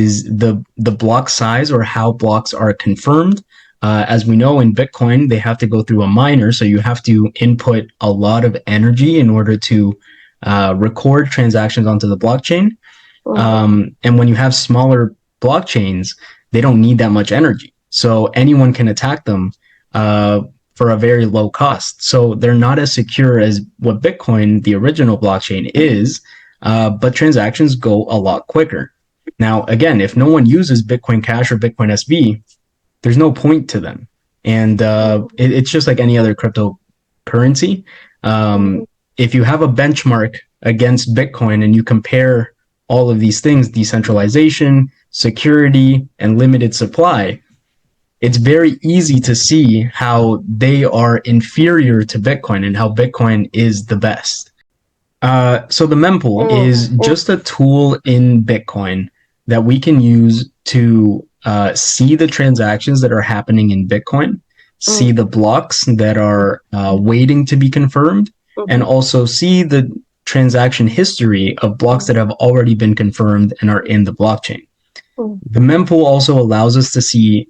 is the block size or how blocks are confirmed. As we know in Bitcoin, they have to go through a miner, so you have to input a lot of energy in order to record transactions onto the blockchain. And when you have smaller blockchains, they don't need that much energy, so anyone can attack them for a very low cost. So they're not as secure as what Bitcoin, the original blockchain, is, but transactions go a lot quicker. Now, again, if no one uses Bitcoin Cash or Bitcoin SV, there's no point to them. And it's just like any other cryptocurrency. If you have a benchmark against Bitcoin and you compare all of these things, decentralization, security, and limited supply, it's very easy to see how they are inferior to Bitcoin and how Bitcoin is the best. So the mempool is just a tool in Bitcoin that we can use to see the transactions that are happening in Bitcoin, see the blocks that are waiting to be confirmed, and also see the transaction history of blocks that have already been confirmed and are in the blockchain. The mempool also allows us to see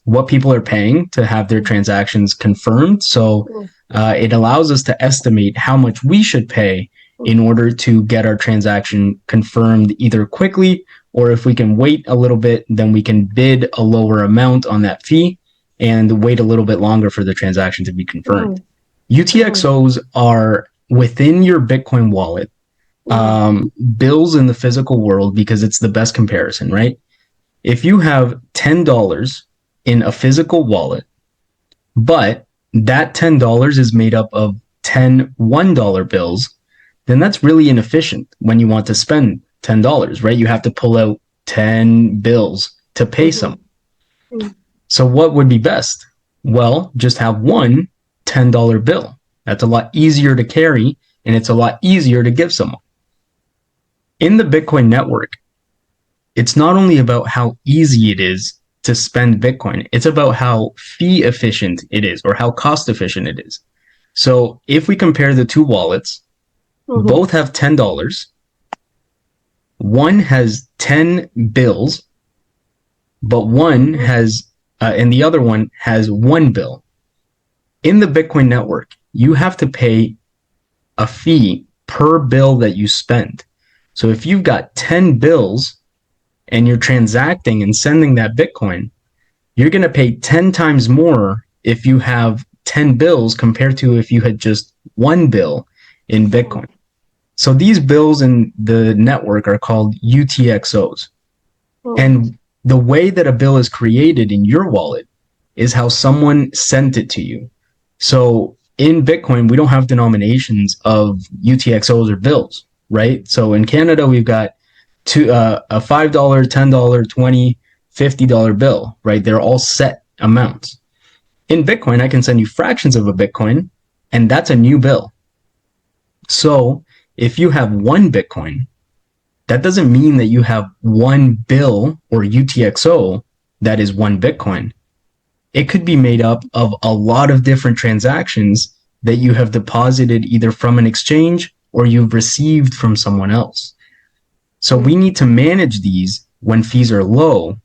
what people are paying to have their transactions confirmed. So it allows us to estimate how much we should pay in order to get our transaction confirmed either quickly, or if we can wait a little bit, then we can bid a lower amount on that fee and wait a little bit longer for the transaction to be confirmed. UTXOs are within your Bitcoin wallet, bills in the physical world, because it's the best comparison, right? If you have $10 in a physical wallet, but that $10 is made up of 10 $1 bills, then that's really inefficient when you want to spend $10, right? You have to pull out 10 bills to pay someone. So what would be best? Well, just have one $10 bill. That's a lot easier to carry, and it's a lot easier to give someone. In the Bitcoin network, it's not only about how easy it is to spend Bitcoin, it's about how fee efficient it is, or how cost efficient it is. So if we compare the two wallets, both have $10. One has 10 bills, but one has, and the other one has one bill. In the Bitcoin network, you have to pay a fee per bill that you spend. So if you've got 10 bills and you're transacting and sending that Bitcoin, you're going to pay 10 times more if you have 10 bills compared to if you had just one bill in Bitcoin. So these bills in the network are called UTXOs. And the way that a bill is created in your wallet is how someone sent it to you. So in Bitcoin, we don't have denominations of UTXOs or bills, right? So in Canada, we've got a $5, $10, $20, $50 bill, right? They're all set amounts. In Bitcoin, I can send you fractions of a Bitcoin, and that's a new bill. So if you have one Bitcoin, that doesn't mean that you have one bill or UTXO that is one Bitcoin. It could be made up of a lot of different transactions that you have deposited either from an exchange or you've received from someone else. So we need to manage these when fees are low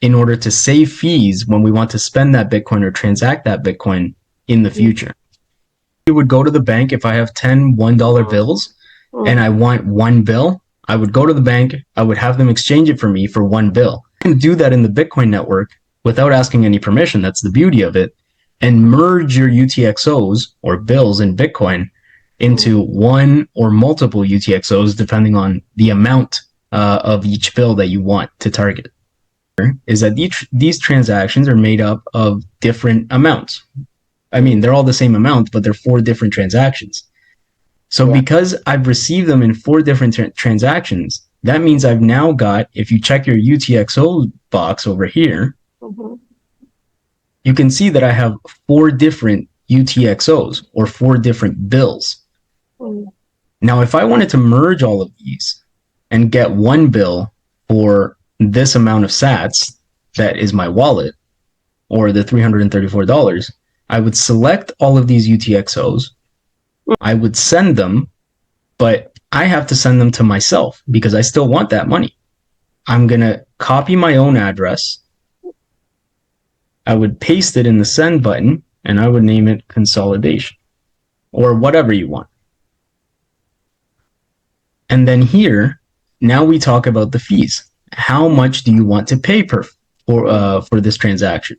in order to save fees when we want to spend that Bitcoin or transact that Bitcoin in the future. I would go to the bank if I have 10 $1 bills and I want one bill. I would go to the bank, I would have them exchange it for me for one bill. You can do that in the Bitcoin network without asking any permission. That's the beauty of it. And merge your UTXOs or bills in Bitcoin into one or multiple UTXOs depending on the amount of each bill that you want to target. Is that these transactions are made up of different amounts. I mean, they're all the same amount, but they're 4 different transactions. So because I've received them in 4 different transactions, that means I've now got, if you check your UTXO box over here, you can see that I have 4 different UTXOs or 4 different bills. Now, if I wanted to merge all of these and get one bill for this amount of sats, that is my wallet, or the $334, I would select all of these UTXOs. I would send them, but I have to send them to myself because I still want that money. I'm going to copy my own address. I would paste it in the send button, and I would name it consolidation or whatever you want. And then here, now we talk about the fees. How much do you want to pay for this transaction?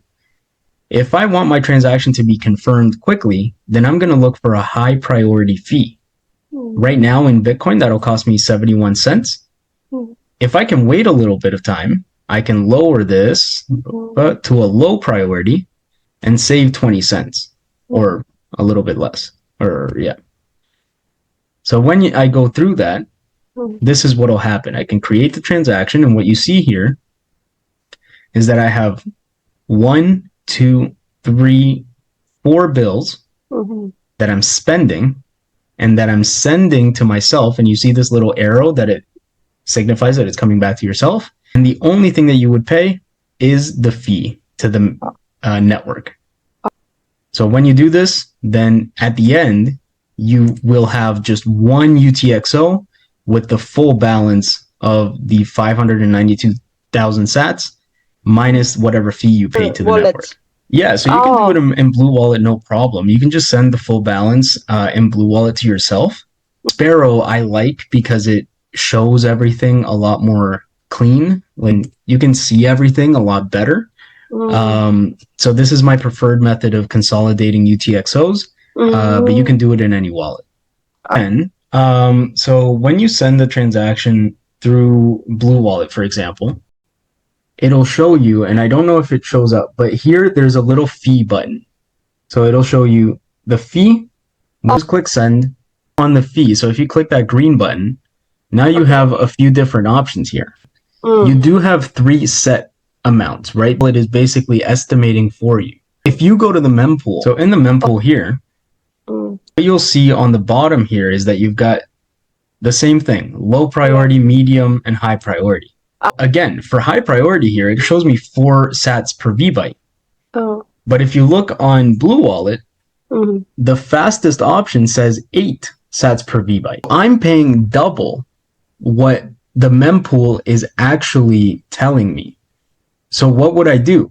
If I want my transaction to be confirmed quickly, then I'm going to look for a high priority fee. Right now in Bitcoin, that'll cost me 71 cents. If I can wait a little bit of time, I can lower this to a low priority and save 20 cents or a little bit less. So when I go through that, this is what will happen. I can create the transaction, and what you see here is that I have 1, 2, 3, 4 bills that I'm spending and that I'm sending to myself. And you see this little arrow that it signifies that it's coming back to yourself. And the only thing that you would pay is the fee to the network. So when you do this, then at the end, you will have just one UTXO with the full balance of the 592,000 sats minus whatever fee you pay to the network. Yeah, so you can do it in Blue Wallet, no problem. You can just send the full balance in Blue Wallet to yourself. Sparrow I like because it shows everything a lot more clean. When you can see everything a lot better. So this is my preferred method of consolidating UTXOs, but you can do it in any wallet. And so when you send the transaction through Blue Wallet, for example, it'll show you, and I don't know if it shows up, but here there's a little fee button. So it'll show you the fee. Just click send on the fee. So if you click that green button, now you have a few different options here. You do have 3 set amounts, right? It is basically estimating for you. If you go to the mempool, so in the mempool here, what you'll see on the bottom here is that you've got the same thing, low priority, medium, and high priority. Again, for high priority here, it shows me 4 sats per VByte. But if you look on Blue Wallet, the fastest option says 8 sats per VByte. I'm paying double what the mempool is actually telling me. So what would I do?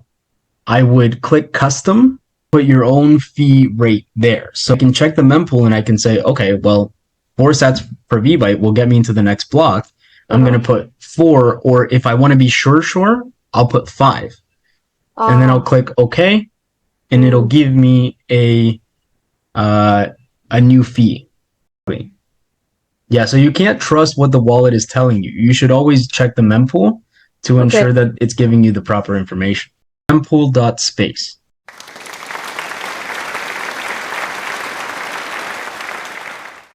I would click custom, put your own fee rate there. So I can check the mempool and I can say, okay, well, 4 sats per VByte will get me into the next block. I'm going to put 4, or if I want to be sure, I'll put 5. And then I'll click OK, and it'll give me a new fee. Yeah, so you can't trust what the wallet is telling you. You should always check the mempool to ensure that it's giving you the proper information. Mempool.space.